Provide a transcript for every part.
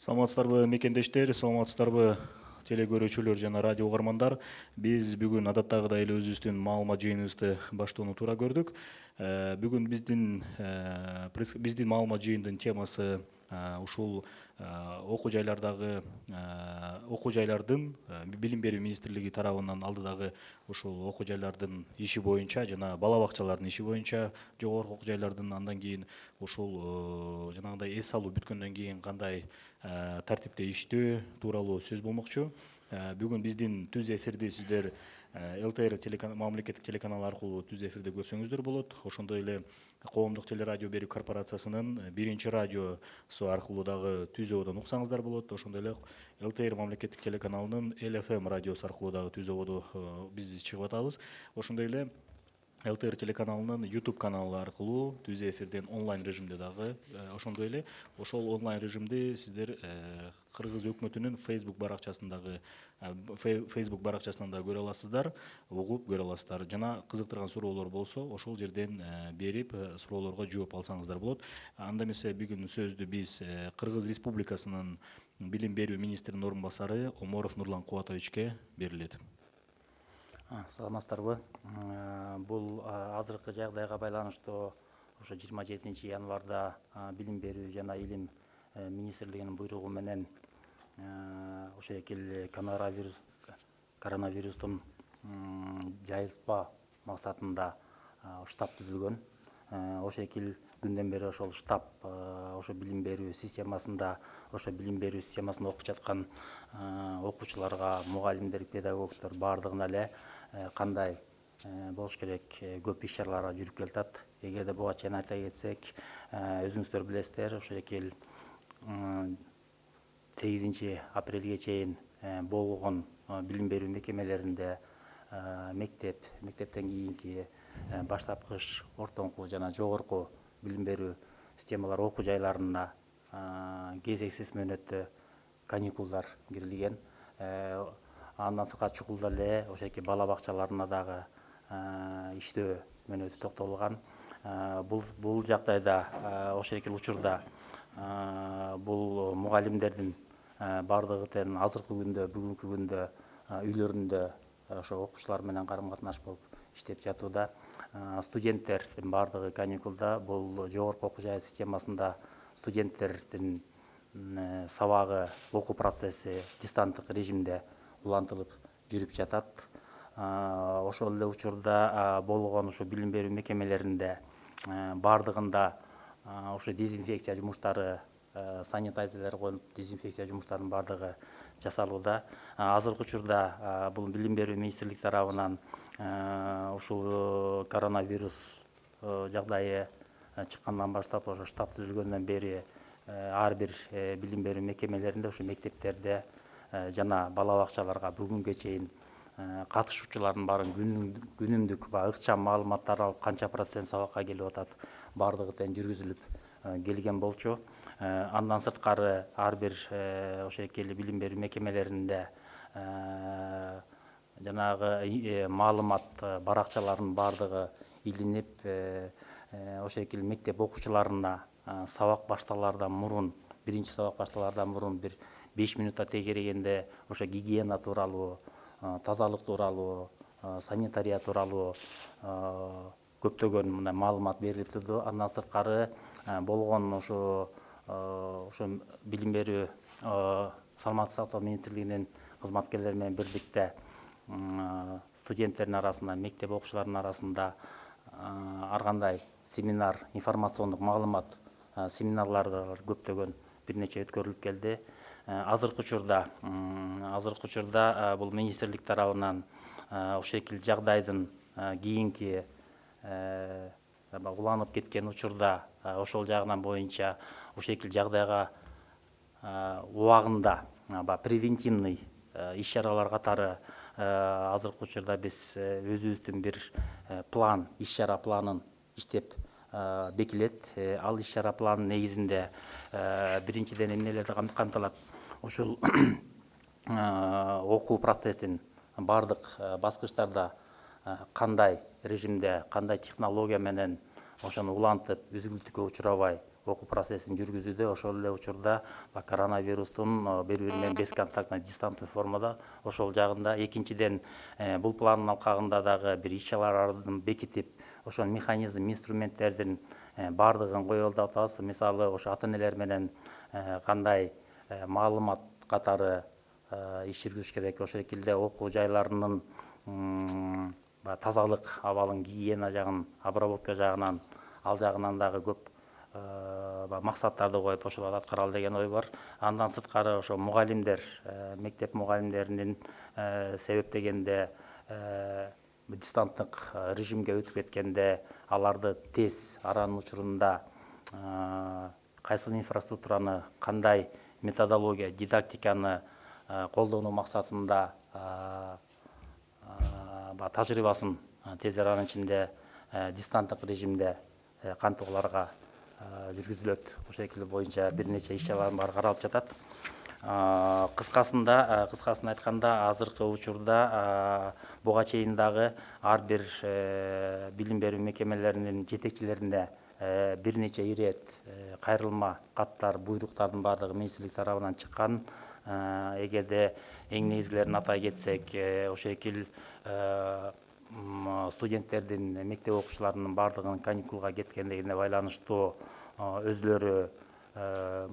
Саламатсыздарбы мекендештер, саламатсыздарбы телекөрүүчүлөр жана радио угармандар. Биз бүгүн адаттагыдай эле өзүбүздүн маалымат жыйыныбызды баштоону туура көрдүк. Бүгүн биздин маалымат жыйынынын темасы ушул окуу жайлардын билим берүү министрлиги тарабынан алдыдагы ушул окуу жайлардын иши боюнча жана бала бакчалардын иши боюнча, жогорку окуу жайлардын андан кийин ушул жанагындай эс алуу бүткөндөн кийин кандай тартипте иштөө тууралуу сөз болмокчу. Бүгүн биздин түз эфирди сиздер ЛТР мамлекеттик телеканалы аркылуу түз эфирде көрсөңүздөр болот. Ошондой эле коомдук телерадио берүү корпорациясынын биринчи радиосу аркылуу дагы түз ободон уксаңыздар болот. Ошондой эле ЛТР мамлекеттик телеканалынын ЛФМ радиосу аркылуу дагы түз ободо биз чыгып атабыз. Ошондой эле ЛТР телеканалынын YouTube каналы аркылуу түз эфирден онлайн режимде дагы, ошондой эле ошол онлайн режимди сиздер Кыргыз өкмөтүнүн Facebook баракчасынан да көрө аласыздар, угуп көрө аласыздар. Жана кызыктырган суроолор болсо, ошол жерден берип суроолорго жооп алсаңыздар болот. Анда эмесе бүгүн сөздү биз Кыргыз Республикасынын билим берүү министринин орун басары Оморов Нурлан Кубатовичке берилет. Саламатсыздарбы. Бул азыркы жагдайга байланыштуу ошо 27 январда билим берүү жана илим министрлигинин буйругу менен ошо экил коронавирустун жайылтпа максатында штаб түзүлгөн. Ошо экил күндөн бери ошол штаб ошо билим берүү системасында, ошо билим берүү системасында окуп жаткан окуучуларга, мугалимдер, педагогдор баардыгына эле кандай болуш керек көп иш чаралар жүрүп келатат. Эгерде буга чейин айта кетсек, өзүңүздөр билесиздер, ошо экил 8 апрелге чейин болгон билим берүү мекемелеринде мектептен кийинки баштапкыч, ортоңку жана жогорку билим берүү системалар окуу жайларына кезексиз мөөнөттө каникулдар кирилген. Андан сырткары чукулда эле ошо эки бала бакчаларына дагы иштөө мөөнөтү токтотулган. Бул жагдайда ошо экил учурда бул мугалимдердин баардыгы тең азыркы күндө, бүгүнкү күндө үйлөрүндө ошо окуучулар менен карым катнаш болуп иштеп жатууда. Студенттердин баардыгы каникулда. Бул жогорку окуу жай системасында студенттердин сабагы, окуу процесси дистанттык режимде улантылып жүрүп жатат. Ошол эле учурда болгон ошо билим берүү мекемелеринде баардыгында ошо дезинфекция жумуштары, санитайзерлер коюлуп, дезинфекция жумуштарынын баардыгы жасалууда. Азыркы учурда бул билим берүү министрлиги тарабынан ушул коронавирус жагдайы чыккандан баштап ошо штаб түзүлгөндөн бери ар бир билим берүү мекемелеринде, ошо мектептерде жана бала бакчаларга бүгүнгө чейин катышуучулардын баарын күнүмдүк ыкчам маалыматтар алып, канча процент сабакка келип атат, баардыгы тең жүргүзүлүп келген болчу. Андан сырткары ар бир ошо экил билим берүү мекемелеринде жанагы маалымат баракчаларынын баардыгы илинип, ошо экил мектеп окуучуларына сабак башталаардан мурун, биринчи сабак башталаардан мурун бир 5 минутта тегерегенде ошо гигиена тууралуу, тазалык тууралуу, санитария тууралуу көптөгөн мындай маалымат берилип турду. Андан сырткары болгон ошо билим берүү саламаттык сактоо министрлигинин кызматкерлери менен бирликте студенттердин арасында, мектеп окуучуларынын арасында ар кандай семинар, информациондук маалымат семинарлары көптөгөн бир нече өткөрүлүп келди. Азыркы учурда бул министрлик тарабынан ошо экил жагдайдын кийинки уланып кеткен учурда ошол жагынан боюнча ошо экил жагдайга убагында превентивный иш чаралар катары азыркы учурда биз өзүбүздүн бир план, иш чара планын иштеп бекилет. Ал иш чара планын негизинде биринчиден эмнелер камтылат? Ушул окуу процессин баардык баскычтарда кандай режимде, кандай технология менен ошону улантып, үзгүлтүккө учурабай окуу процессин жүргүзүүдө. Ошол эле учурда коронавирустун бири бири менен бесконтактный дистанттуу формада ошол жагында. Экинчиден, бул пландын алкагында дагы бир иш-чараларды бекитип, ошол механизм, инструменттердин баардыгын коюп алып атабыз. Мисалы, ошо ата-энелер менен кандай маалымат катары иш жүргүзүш керек, ошол шекилде окуу жайларынын тазалык абалын, гигиена жагын, обработка жагынан, ал жагынан дагы көп максаттарды коюп ошолорду аткаралы деген ой бар. Андан сырткары ошо мугалимдер, мектеп мугалимдеринин себептегенде дистанттык режимге өтүп кеткенде аларды тез аранын учурунда кайсыл инфраструктураны, кандай методология, дидактиканы колдонуу максатында тажрыйбасын тез аранын ичинде дистанттык режимде кантууларга жүргүзүлөт. Ошол шекил боюнча бир нече иш-чаралардын баары каралып жатат. Кыскасын айтканда, азыркы учурда буга чейин дагы ар бир билим берүү мекемелеринин жетекчилерине бир нече ирет кайрылма каттар, буйруктардын баардыгы министрлик тарабынан чыккан. Эгерде эң негизгилерин атай кетсек, ошол шекил студенттердин, мектеп окуучуларынын баардыгынын каникулга кеткендигине байланыштуу өзлөрү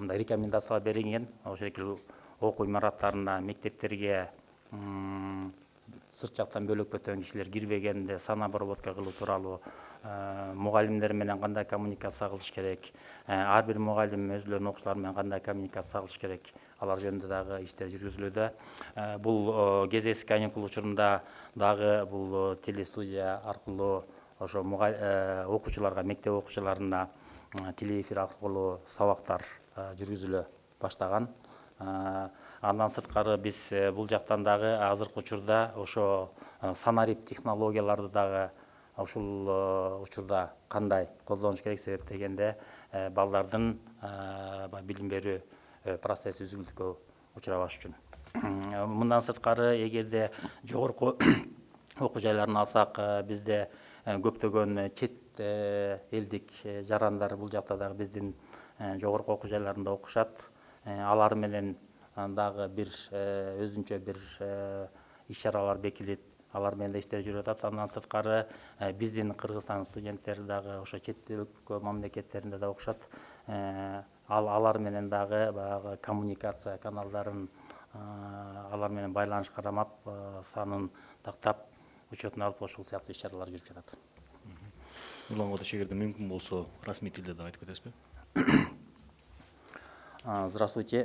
мындай рекомендациялар берилген. Ошол шекил окуу имараттарына, мектептерге сырт жактан бөлөкпөтөн кишилер кирбегенде санобработка кылуу тууралуу, мугалимдер менен кандай коммуникация кылыш керек, ар бир мугалим өзлөрүнүн окуучулары менен кандай коммуникация кылыш керек, алар жөнүндө дагы иштер жүргүзүлүүдө. Бул кезекси каникул учурунда дагы бул телестудия аркылуу ошо окуучуларга, мектеп окуучуларына телеэфир аркылуу сабактар жүргүзүлө баштаган. Андан сырткары биз бул жактан дагы азыркы учурда ошо санарип технологияларды дагы ушул учурда кандай колдонуш керек себептегенде балдардын билим берүү процесси үзүлүшкө учурабаш үчүн. Мындан сырткары, эгерде жогорку окуу жайларын алсак, бизде көптөгөн чет элдик жарандар бул жакта дагы биздин жогорку окуу жайларында окушат. Алар менен дагы бир өзүнчө бир иш-чаралар бекилип, алар менен да иштер жүрүп атат. Андан сырткары биздин Кыргызстан студенттери дагы ошо чет өлкө мамлекеттеринде да окушат. Алар менен дагы баягы коммуникация каналдарын, алар менен байланыш кармап, санын тактап, учетуна алып ошол сыяктуу иш-чаралар жүрүп жатат. Уланга да эгерде мүмкүн болсо расмий тилде да айтып кетесизби? Здравствуйте.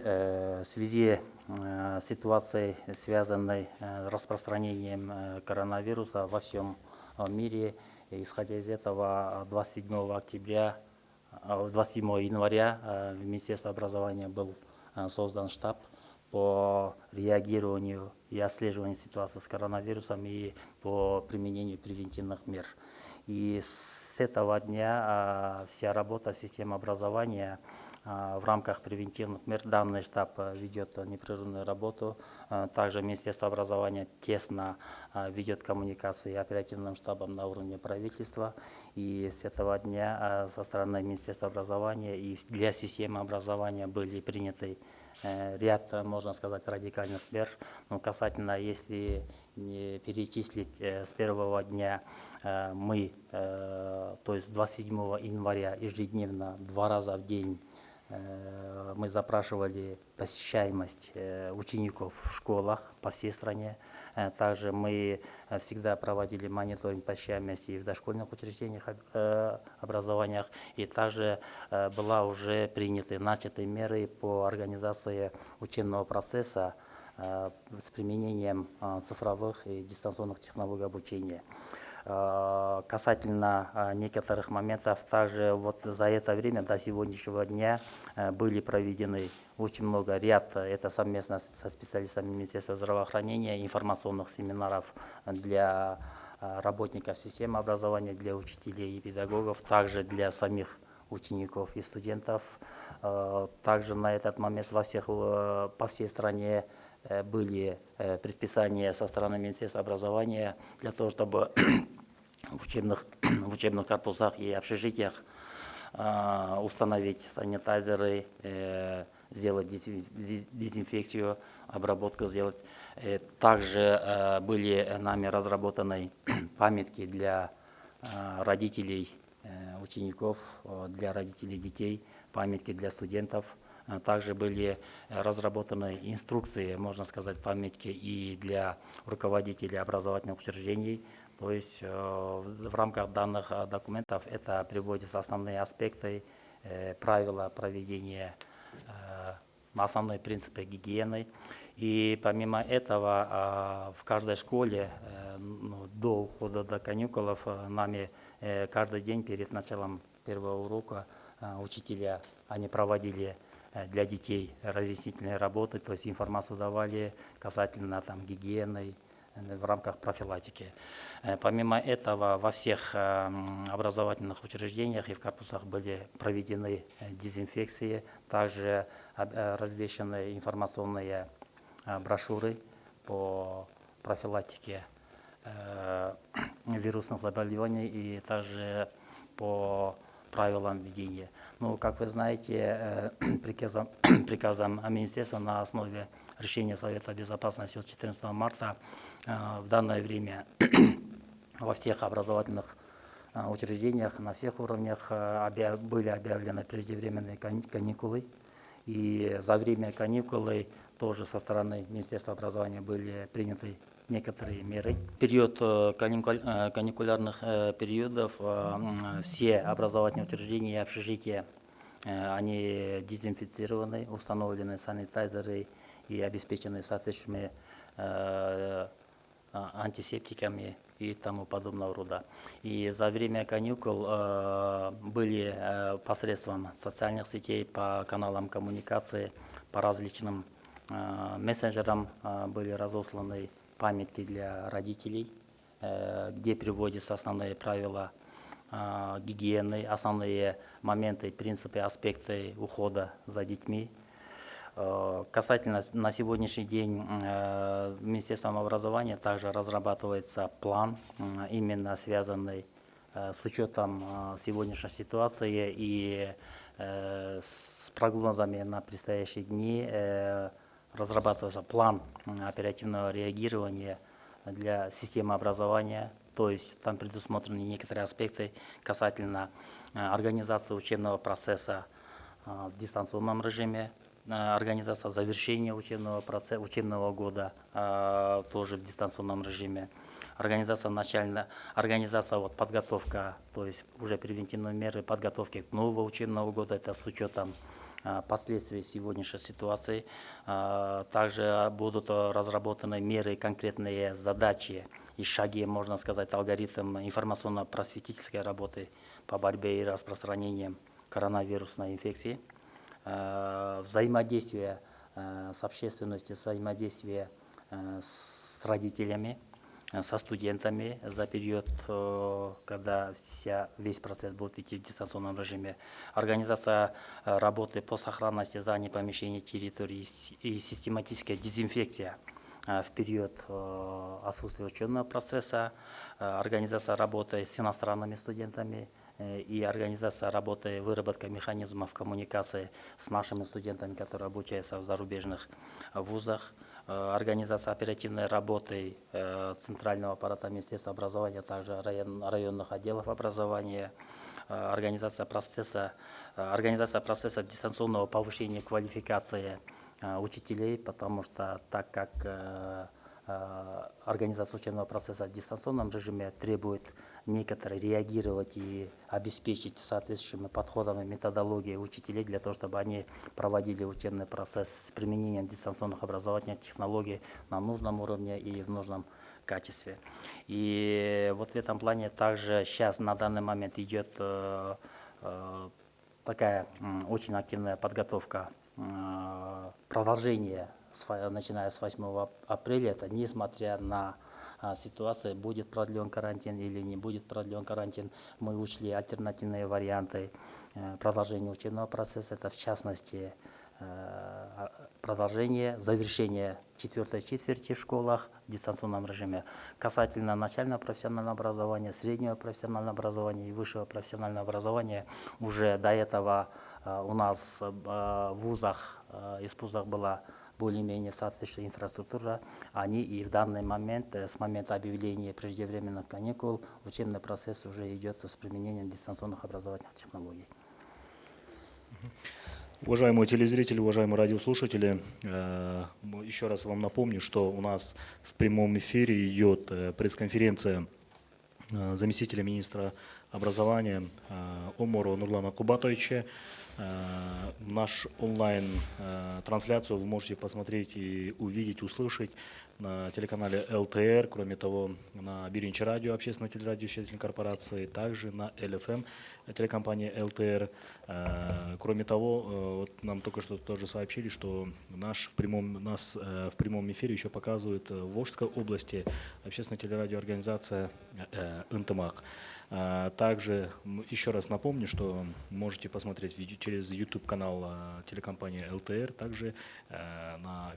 В связи с ситуацией, связанной с распространением коронавируса во всем мире, исходя из этого, 27 января в Министерстве образования был создан штаб по реагированию и отслеживанию ситуации с коронавирусом и по применению превентивных мер. И с этого дня вся работа в системе образования в рамках превентивных мер. Данный штаб ведет непрерывную работу. Также Министерство образования тесно ведет коммуникацию и оперативным штабом на уровне правительства. И с этого дня со стороны Министерства образования и для системы образования были приняты ряд, можно сказать, радикальных мер. Но касательно, если перечислить с первого дня, мы, то есть 27 января ежедневно, 2 раза в день, мы запрашивали посещаемость учеников в школах по всей стране. Также мы всегда проводили мониторинг посещаемости в дошкольных учреждениях, образованиях. И также была уже приняты начаты меры по организации учебного процесса с применением цифровых и дистанционных технологий обучения. Касательно некоторых моментов, также вот за это время до сегодняшнего дня были проведены очень много это совместно со специалистами Министерства здравоохранения, информационных семинаров для работников системы образования, для учителей и педагогов, также для самих учеников и студентов. Также на этот момент по всей стране были предписания со стороны Министерства образования для того, чтобы в учебных корпусах и общежитиях установить санитайзеры, сделать дезинфекцию, обработку сделать. Также были нами разработаны памятки для родителей учеников, для родителей детей, памятки для студентов. Также были разработаны инструкции, можно сказать, памятки и для руководителей образовательных учреждений. То есть в рамках данных документов это приводятся основные аспекты, правила проведения, основные принципы гигиены. И помимо этого в каждой школе до ухода до каникулов нами каждый день перед началом первого урока учителя они проводили для детей разъяснительные работы, то есть информацию давали касательно гигиены в рамках профилактики. Помимо этого во всех образовательных учреждениях и в корпусах были проведены дезинфекции, также развешаны информационные брошюры по профилактике вирусных заболеваний и также по правилам ведения. Ну, как вы знаете, приказом Министерства на основе решения Совета Безопасности от 14 марта в данное время во всех образовательных учреждениях на всех уровнях были объявлены преждевременные каникулы. И за время каникулы тоже со стороны Министерства образования были приняты некоторые меры. В период каникулярных периодов все образовательные учреждения и общежития они дезинфицированы, установлены санитайзеры и обеспечены соответствующими антисептиками и тому подобного рода. И за время каникул были посредством социальных сетей, по каналам коммуникации, по различным мессенджерам были разосланы памятки для родителей, где приводятся основные правила гигиены, основные моменты, принципы, аспекты ухода за детьми. Касательно на сегодняшний день Министерством образования также разрабатывается план, именно связанный с учетом сегодняшней ситуации и с прогнозами на предстоящие дни. Разрабатывается план оперативного реагирования для системы образования, то есть там предусмотрены некоторые аспекты касательно организации учебного процесса в дистанционном режиме, организация завершения учебного года тоже в дистанционном режиме, организация подготовка, то есть уже превентивные меры подготовки к нового учебного года, это с учетом последствий сегодняшней ситуации. Также будут разработаны меры, конкретные задачи и шаги, можно сказать, алгоритм информационно-просветительской работы по борьбе и распространению коронавирусной инфекции. Взаимодействие с общественностью, взаимодействие с родителями, со студентами за период, когда весь процесс будет идти в дистанционном режиме. Организация работы по сохранности зданий, помещений, территорий и систематическая дезинфекция в период отсутствия учебного процесса. Организация работы с иностранными студентами и организация работы, выработка механизмов коммуникации с нашими студентами, которые обучаются в зарубежных вузах. Организация оперативной работы Центрального аппарата Министерства образования, также районных отделов образования, организация процесса дистанционного повышения квалификации учителей, потому что так как организация учебного процесса в дистанционном режиме требует некоторые реагировать и обеспечить соответствующими подходами, методологией учителей для того, чтобы они проводили учебный процесс с применением дистанционных образовательных технологий на нужном уровне и в нужном качестве. И вот в этом плане также сейчас на данный момент идет такая очень активная подготовка, продолжение, начиная с 8 апреля, это несмотря на ситуацию, будет продлен карантин или не будет продлен карантин, мы учли альтернативные варианты продолжения учебного процесса, это в частности продолжение, завершение 4-й четверти в школах в дистанционном режиме. Касательно начального профессионального образования, среднего профессионального образования и высшего профессионального образования, уже до этого у нас в вузах, из вузов была более-менее соответствующая инфраструктура. Они и в данный момент, с момента объявления преждевременных каникул, учебный процесс уже идет с применением дистанционных образовательных технологий. Уважаемые телезрители, уважаемые радиослушатели, еще раз вам напомню, что у нас в прямом эфире идет пресс-конференция заместителя министра образования Оморова Нурлана Кубатовича. Наш онлайн-трансляцию вы можете посмотреть и увидеть, услышать на телеканале ЛТР, кроме того, на Биринчи радио, общественной телерадиовещательной корпорации, также на ЛФМ телекомпании ЛТР. Кроме того, вот нам только что тоже сообщили, что нас в прямом эфире еще показывает в Волжской области общественная телерадиоорганизация «Интымак». Также еще раз напомню, что можете посмотреть через YouTube-канал телекомпании ЛТР, также на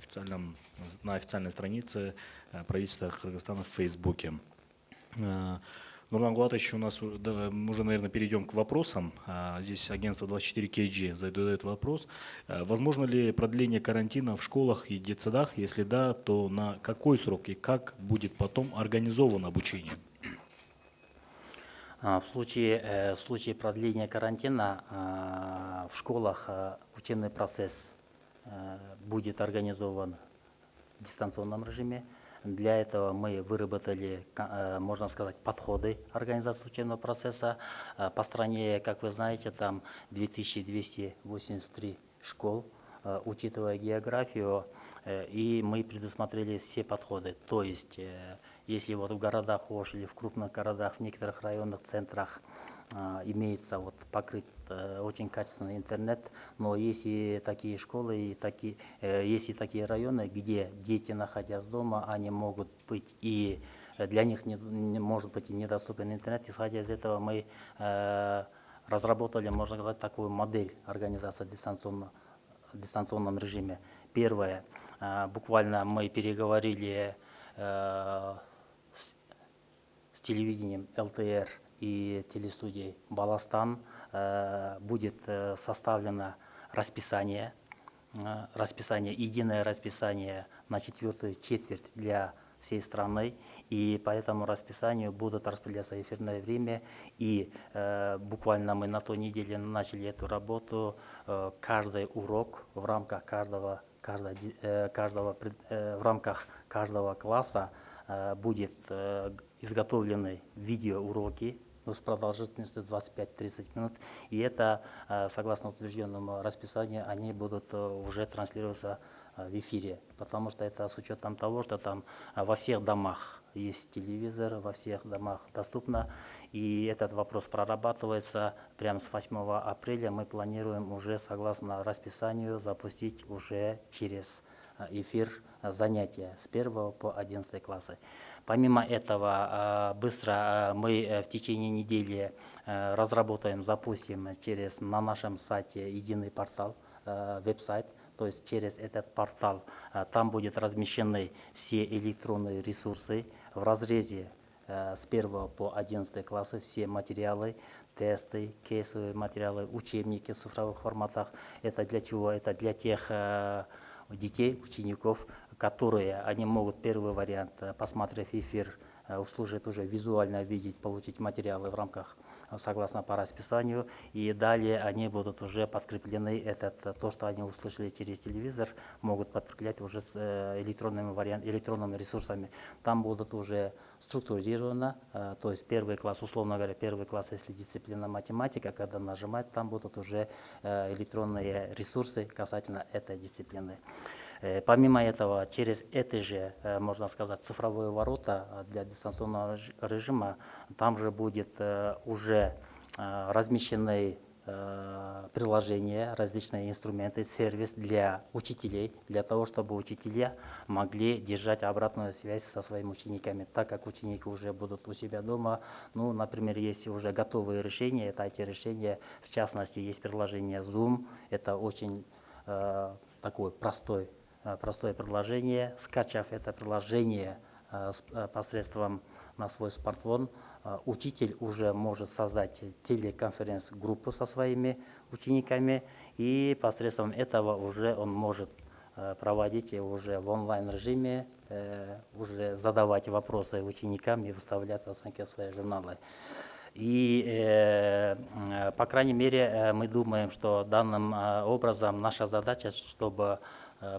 официальной странице правительства Кыргызстана в Фейсбуке. Нурлан Гулатович, у нас мы уже, наверное, перейдем к вопросам. Здесь агентство 24KG задает вопрос. Возможно ли продление карантина в школах и детсадах? Если да, то на какой срок и как будет потом организовано обучение? В случае продления карантина в школах учебный процесс будет организован в дистанционном режиме. Для этого мы выработали, можно сказать, подходы организации учебного процесса. По стране, как вы знаете, там 2283 школ, учитывая географию, и мы предусмотрели все подходы. То есть, если вот в городах Ош или в крупных городах, в некоторых районных центрах имеется вот покрыт очень качественный интернет, но есть и такие школы, есть и такие районы, где дети, находясь дома, они могут быть и для них может быть и недоступен интернет. Исходя из этого мы разработали, можно сказать, такую модель организации в дистанционном режиме. Первое, буквально мы переговорили с телевидением ЛТР и телестудией Баластан. Будет составлено расписание, единое расписание на 4-ю четверть для всей страны, и по этому расписанию будут распределяться эфирное время, и буквально мы на той неделе начали эту работу. Каждый урок в рамках в рамках каждого класса будет изготовлены видеоуроки с продолжительностью 25-30 минут, и это, согласно утвержденному расписанию, они будут уже транслироваться в эфире, потому что это с учетом того, что там во всех домах есть телевизор, во всех домах доступно, и этот вопрос прорабатывается. Прямо с 8 апреля мы планируем уже, согласно расписанию, запустить уже через эфир занятия с 1 по 11 классы. Помимо этого, быстро мы в течение недели разработаем, запустим на нашем сайте единый портал, веб-сайт. То есть через этот портал там будут размещены все электронные ресурсы в разрезе с 1 по 11 классы, все материалы, тесты, кейсовые материалы, учебники в цифровых форматах. Это для чего? Это для тех детей, учеников, которые они могут первый вариант, посмотрев эфир, услышать уже визуально видеть, получить материалы в рамках, согласно по расписанию, и далее они будут уже подкреплены, то, что они услышали через телевизор, могут подкреплять уже с электронными ресурсами. Там будут уже структурировано, то есть первый класс, условно говоря, первый класс, если дисциплина математика, когда нажимать, там будут уже электронные ресурсы касательно этой дисциплины. Помимо этого, через это же, можно сказать, цифровые ворота для дистанционного режима, там же будет уже размещены приложения, различные инструменты, сервис для учителей, для того, чтобы учителя могли держать обратную связь со своими учениками, так как ученики уже будут у себя дома. Ну, например, есть уже готовые решения, это IT-решения, в частности, есть приложение Zoom, это очень такое простое приложение. Скачав это приложение посредством на свой смартфон, учитель уже может создать телеконференц-группу со своими учениками, и посредством этого уже он может проводить уже в онлайн-режиме, уже задавать вопросы ученикам и выставлять оценки в свои журналы. И, по крайней мере, мы думаем, что данным образом наша задача, чтобы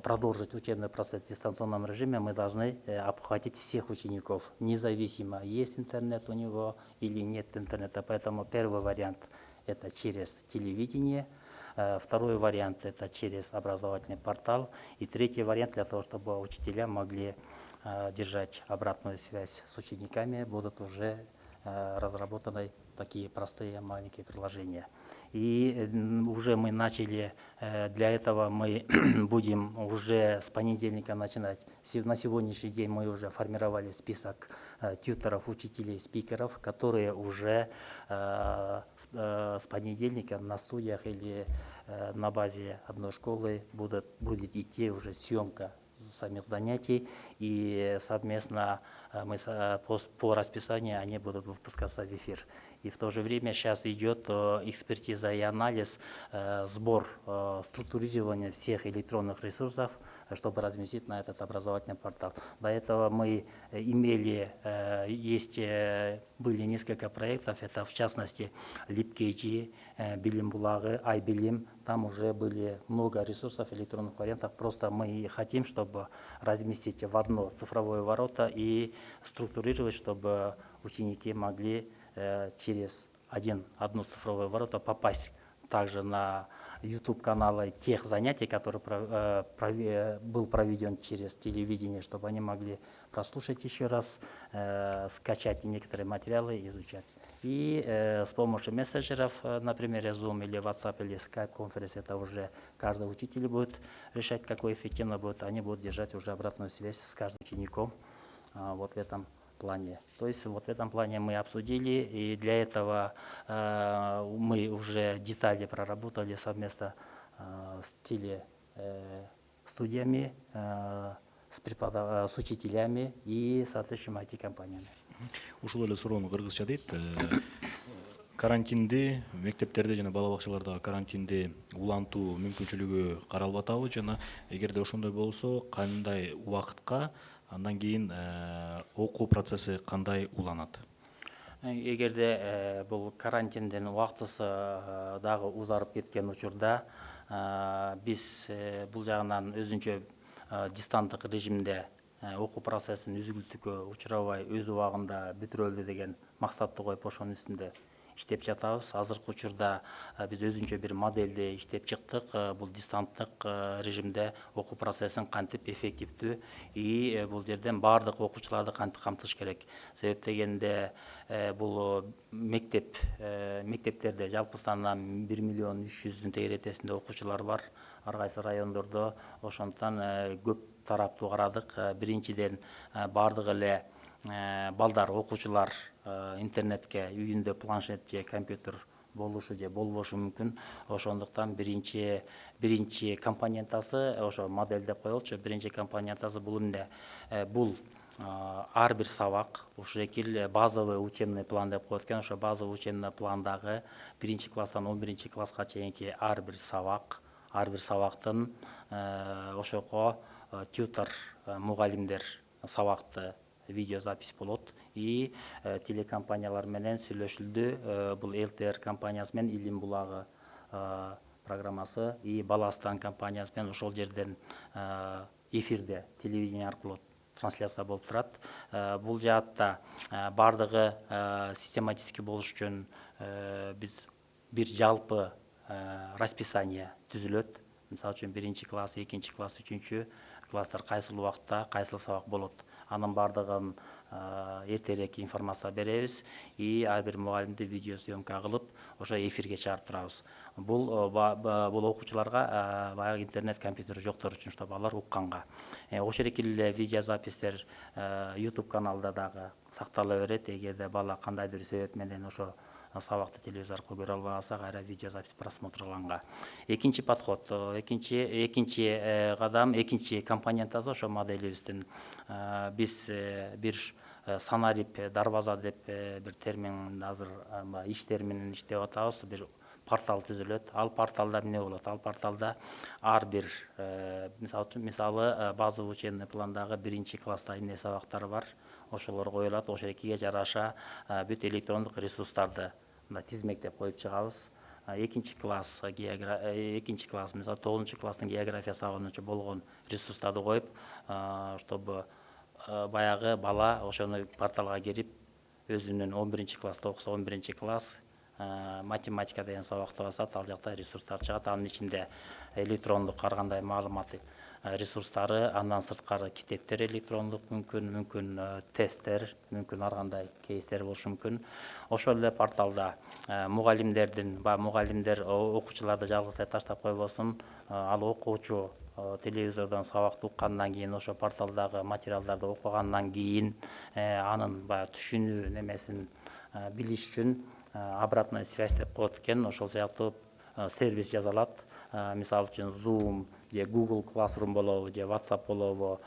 продолжить учебный процесс в дистанционном режиме, мы должны обхватить всех учеников, независимо, есть интернет у него или нет интернета. Поэтому первый вариант – это через телевидение, второй вариант – это через образовательный портал, и третий вариант для того, чтобы учителя могли держать обратную связь с учениками, будут уже разработаны такие простые маленькие приложения. И уже мы начали, для этого мы будем уже с понедельника начинать. На сегодняшний день мы уже формировали список тьюторов, учителей, спикеров, которые уже с понедельника на студиях или на базе одной школы будет идти уже съемка самих занятий, и совместно мы по расписанию они будут выпускаться в эфир. И в то же время сейчас идет экспертиза и анализ, сбор, структурирование всех электронных ресурсов, чтобы разместить на этот образовательный портал. До этого мы имели, были несколько проектов, это в частности LibKG, Билим Булагы, iBilim. Там уже были много ресурсов, электронных вариантов. Просто мы хотим, чтобы разместить в одно цифровое ворота и структурировать, чтобы ученики могли через одно цифровое ворота попасть также на YouTube-каналы тех занятий, которые был проведен через телевидение, чтобы они могли прослушать еще раз, скачать некоторые материалы, изучать. И с помощью мессенджеров, например, Zoom или WhatsApp или Skype конференц, это уже каждый учитель будет решать, какой эффективно будет. Они будут держать уже обратную связь с каждым учеником вот в этом плане. То есть вот в этом плане мы обсудили, и для этого мы уже детали проработали совместно с телестудиями, с учителями и соответствующими IT-компаниями. Ушул эле суроону кыргызча дейт. Карантинде мектептерде жана бала бакчалардагы карантинде улантуу мүмкүнчүлүгү каралып атабы, жана эгерде ошондой болсо кандай убакытка андан кийин окуу процесси кандай уланат? Эгерде бул карантиндин убактысы дагы узарып кеткен учурда биз бул жагынан өзүнчө дистанттык режимде окуу процессин үзүлтүүгө учурабай өз убагында бүтүрөлү деген максатты коюп ошонун үстүндө иштеп жатабыз. Азыркы учурда биз өзүнчө бир модельди иштеп чыктык. Бул дистанттык режимде окуу процессин кантип эффективдүү и бул жерден баардык окуучуларды кантип камтыш керек. Себеп дегенде бул мектептерде жалпы санынан 1,3 миллион тегеретесинде окуучулар бар. Ар кайсы райондордо. Ошондуктан көп тараптуу карадык. Биринчиден баардык эле балдар, окуучулар интернетке үйүндө планшет же компьютер болушу же болбошу мүмкүн. Ошондуктан биринчи компонентасы ошо модель деп коелучу. Биринчи компонентасы бул эмне? Бул ар бир сабак ушул шекил базовый учебный план деп коет экен. Ошо базовый учебный пландагы 1-класстан 11-класска чейинки ар бир сабактын ошого тьютор мугалимдер сабакты видеозапись болот, и телекомпаниялар менен сүйлөшүлдү. Бул ЛТР компаниясы менен Илим Булагы программасы и Баластан компаниясы менен ошол жерден эфирде телевидение аркылуу трансляция болуп турат. Бул жаатта бардыгы систематически болуш үчүн биз бир жалпы расписание түзүлөт. Мисалы үчүн 1-класс, 2-класс, 3 класстар кайсыл убакытта кайсыл сабак болот. Анын бардыгын эртерээк информация беребиз и ар бир мугалимди видео съемка кылып ошо эфирге чыгарып турабыз. Бул окуучуларга баягы интернет компьютер жоктор үчүн, чтобы алар укканга. Ошол эле видеозапистер YouTube каналда дагы сактала берет. Эгерде бала кандайдыр себеп менен ошо сабакты телевизор аркылуу көрө албасак, кайра видеозапись просмотрланга. Экинчи подход, экинчи кадам, экинчи компонент ошо моделибиздин биз бир санарип дарбаза деп бир термин азыр иш терминин иштеп атабыз. Бир портал түзүлөт. Ал порталда эмне болот? Ал порталда ар бир мисалы базовый учебный пландагы 1-класста эмне сабактар бар, ошолор коюлат. Ошокиге жараша бүт электрондук ресурстарды тизмектеп коюп чыгабыз. Экинчи класс мисалы 9-класстын география сабагынча болгон ресурстарды коюп, чтобы баягы бала ошону порталга кирип өзүнүн 11-класста окуса 11-класс математика деген сабакты басат, ал жакта ресурстар чыгат. Анын ичинде электрондук ар кандай маалымат ресурстары, андан сырткары китептер электрондук мүмкүн тесттер, мүмкүн ар кандай кейстер болушу мүмкүн. Ошол эле порталда мугалимдер окуучуларды жалгыз таштап койбосун, ал окуучу телевизордон сабакты уккандан кийин, ошо порталдагы материалдарды окугандан кийин анын баягы түшүнүү немесин билиш үчүн обратная связь деп коет экен. Ошол сыяктуу сервис жасалат. Мисалы үчүн Zoom же Google Classroom болобу, же WhatsApp болобу,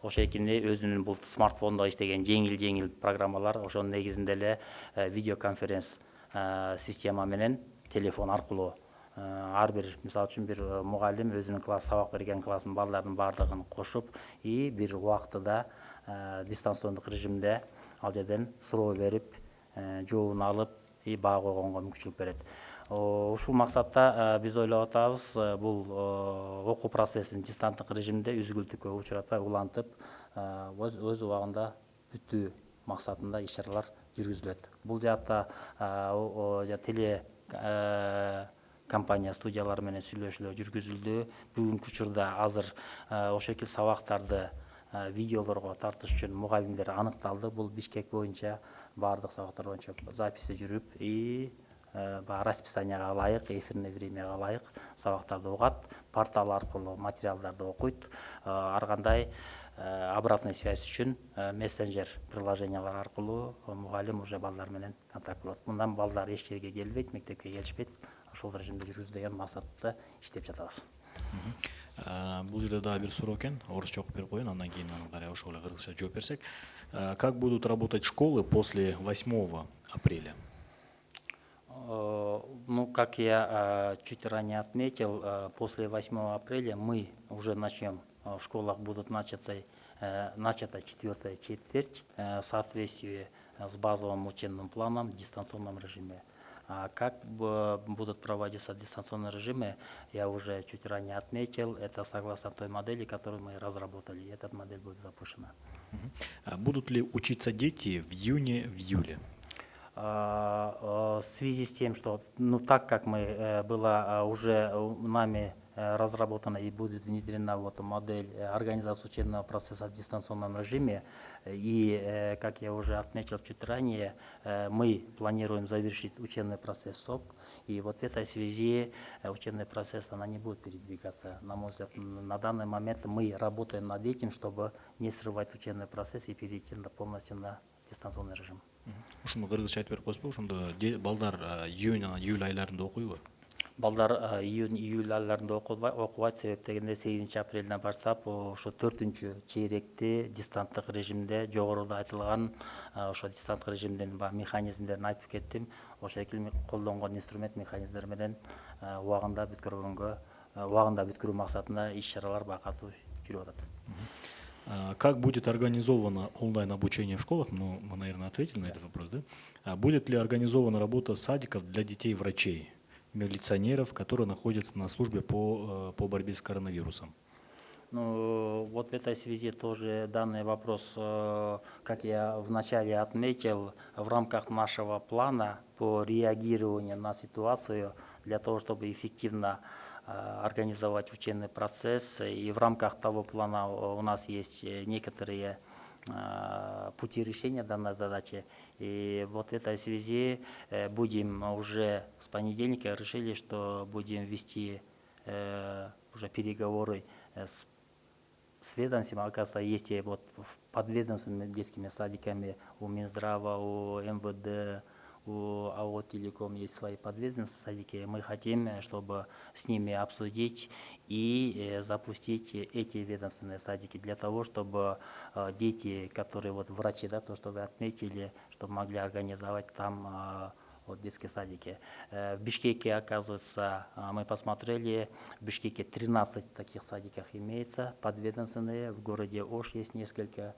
ошекини өзүнүн бул смартфондо иштеген жеңил программалар, ошонун негизинде эле видеоконференц система менен телефон аркылуу ар бир, мисалы үчүн бир мугалим өзүнүн сабак берген класстын балдардын баардыгын кошуп, бир убактыда дистанциондук режимде ал жерден суроо берип, жообун алып, баа койгонго мүмкүнчүлүк берет. Ушул максатта биз ойлоп атабыз, бул окуу процессин дистанттык режимде үзгүлтүккө учуратпай улантып, өз убагында бүтүү максатында иш-чаралар жүргүзүлөт. Бул жаатта теле компания студиялар менен сүйлөшүүлөр жүргүзүлдү. Бүгүнкү учурда азыр ошол сабактарды видеолорго тартыш үчүн мугалимдер аныкталды. Бул Бишкек боюнча баардык сабактар боюнча записи жүрүп, расписанияга ылайык, эфирное времяга ылайык сабактарды угат, портал аркылуу материалдарды окуйт. Ар кандай обратная связь үчүн мессенджер приложениялар аркылуу мугалим уже балдар менен контакт болот. Мындан балдар эч жерге келбейт, мектепке келишпейт. Ошол режимде жүргүзүү деген максатта иштеп жатабыз. Бул жерде дагы бир суроо экен, орусча окуп берип коеюн, андан кийин аны карай ошол эле кыргызча жооп берсек. Как будут работать школы после 8 апреля? Ну, как я чуть ранее отметил, после 8 апреля мы уже начнем, в школах будут начата 4-я четверть в соответствии с базовым учебным планом в дистанционном режиме. Как будут проводиться в дистанционном режиме, я уже чуть ранее отметил, это согласно той модели, которую мы разработали. Эта модель будет запущена. Будут ли учиться дети в июне, в июле? В связи с тем, что так как была уже нами разработана и будет внедрена вот модель организации учебного процесса в дистанционном режиме, и, как я уже отметил чуть ранее, мы планируем завершить учебный процесс СОК, и вот в этой связи учебный процесс она не будет передвигаться. На мой взгляд, на данный момент мы работаем над этим, чтобы не срывать учебный процесс и перейти полностью на дистанционный режим. Ушуну кыргызча айтып берип коесузбу? Ошондо балдар июнь, июль айларында окуйбу? Балдар июнь, июль айларында окубайт, себеп дегенде 8 апрелден баштап ошо 4-чү чейректи дистанттык режимде, жогоруда айтылган ошо дистанттык режимдин механизмдерин айтып кеттим. Ошо колдонгон инструмент механизмдер менен убагында бүткөрүү максатында иш-чаралар катуу жүрүп атат. Как будет организовано онлайн-обучение в школах? Ну, мы, наверное, ответили на этот вопрос, да? Будет ли организована работа садиков для детей-врачей, милиционеров, которые находятся на службе по борьбе с коронавирусом? Ну, вот в этой связи тоже данный вопрос, как я вначале отметил, в рамках нашего плана по реагированию на ситуацию, для того, чтобы эффективно организовать учебный процесс. И в рамках того плана у нас есть некоторые пути решения данной задачи. И вот в этой связи будем уже с понедельника решили, что будем вести уже переговоры с ведомством. Оказывается, есть вот подведомственными детскими садиками у Минздрава, у МВД, у АО «Телеком» есть свои подведомственные садики. Мы хотим, чтобы с ними обсудить и запустить эти ведомственные садики для того, чтобы дети, которые вот врачи, да, то, что вы отметили, чтобы могли организовать там вот детские садики. В Бишкеке, оказывается, мы посмотрели, в Бишкеке 13 таких садиков имеется, подведомственные, в городе Ош есть несколько,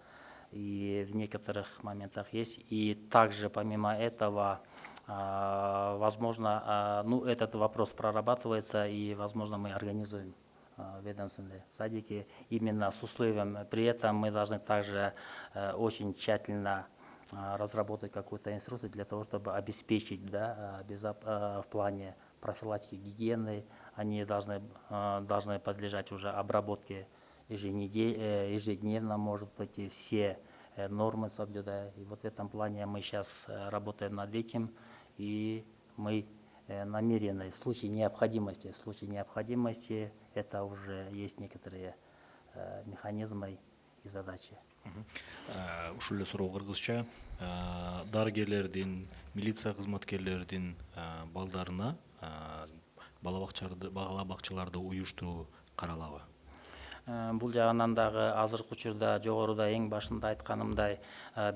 и в некоторых моментах есть. И также, помимо этого, возможно, ну, этот вопрос прорабатывается, и, возможно, мы организуем ведомственные садики именно с условием. При этом мы должны также очень тщательно разработать какую-то инструкцию для того, чтобы обеспечить, да, в плане профилактики гигиены. Они должны подлежать уже обработке ежедневно, может быть, и все нормы соблюдая. И вот в этом плане мы сейчас работаем над этим, и мы намерены в случае необходимости, это уже есть некоторые механизмы и задачи. Ушул эле суроо кыргызча дарыгерлердин, милиция кызматкерлердин балдарына бала бакчаларды уюштуруу каралабы? Бул жагынан дагы азыркы учурда жогоруда эң башында айтканымдай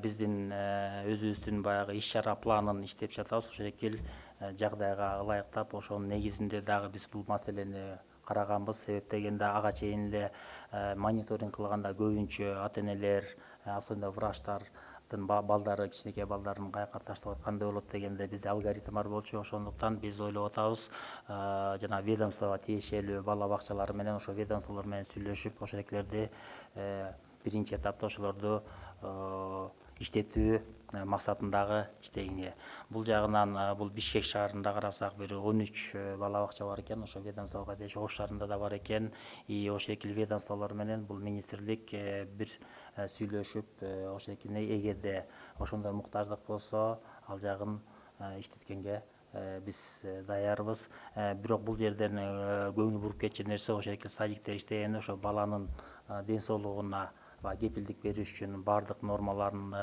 биздин өзүбүздүн баягы иш чара планын иштеп жатабыз. Ошол экил жагдайга ылайыктап, ошонун негизинде дагы биз бул маселени караганбыз. Себеп дегенде ага чейин эле мониторинг кылганда көбүнчө ата энелер, особенно врачтардын балдары, кичинекей балдарын каяка таштап аткандай болот дегенде бизде алгоритм бар болчу. Ошондуктан биз ойлоп атабыз, жана ведомствого тиешелүү бала бакчалары менен ошо ведомстволор менен сүйлөшүп, ошол экилерди биринчи этапта ошолорду иштетүү максатындагы иштегенге. Бул жагынан бул Бишкек шаарында карасак бир 13 бала бакча бар экен, ошо ведомствого тиешелүү, Ош шаарында да бар экен. И ошол экил ведомстволор менен бул министрлик бир сүйлөшүп, ошол экине эгерде ошондой муктаждык болсо, ал жагын иштеткенге биз даярбыз. Бирок бул жерден көңүл буруп кетчү нерсе, ошол экил садиктер иштегенде ошо баланын ден соолугуна кепилдик бериш үчүн баардык нормаларын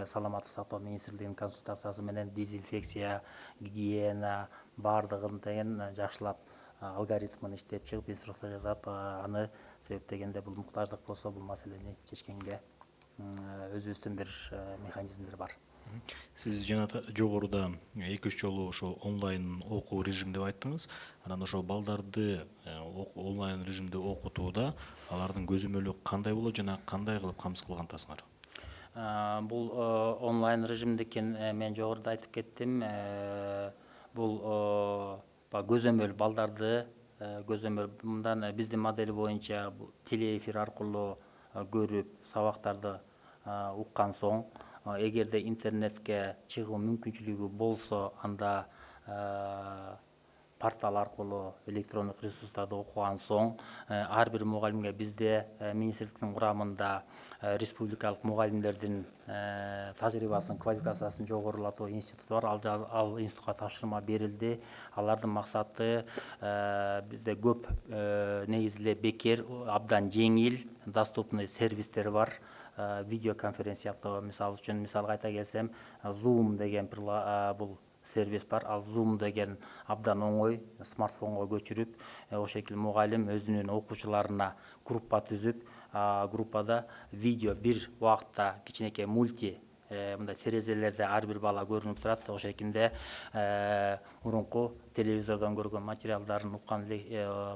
саламаттык сактоо министрлигинин консультациясы менен дезинфекция, гигиена баардыгын деген жакшылап алгоритмин иштеп чыгып, инструкция жасап, аны себеп дегенде бул муктаждык болсо бул маселени чечкенге өзүбүздүн бир механизмдер бар. Сиз жана жогоруда 2-3 жолу ошо онлайн окуу режим деп айттыңыз. Анан ошо балдарды онлайн режимде окутууда алардын көзөмөлү кандай болот жана кандай кылып камсыз кылгантасыңар? Бул онлайн режимдикин мен жогоруда айтып кеттим. Бул көзөмөл балдарды көзөмөл мындан биздин модель боюнча телеэфир аркылуу көрүп, сабактарды уккан соң, эгерде интернетке чыгуу мүмкүнчүлүгү болсо, анда портал аркылуу электрондук ресурстарды окуган соң, ар бир мугалимге бизде министрликтин курамында республикалык мугалимдердин тажрыйбасын, квалификациясын жогорулатуу институту бар. Ал институтка тапшырма берилди. Алардын максаты бизде көп негизи эле бекер, абдан жеңил, доступный сервистер бар. Видеоконференция сыяктуу, мисалы үчүн, мисалга айта келсем, Zoom деген бул сервис бар. Ал Zoom деген абдан оңой, смартфонго көчүрүп, ошол экил мугалим өзүнүн окуучуларына группа түзүп, группада видео бир убакытта кичинекей мульти мындай терезелерде ар бир бала көрүнүп турат. Ошол экинде мурунку телевизордон көргөн материалдарын, уккан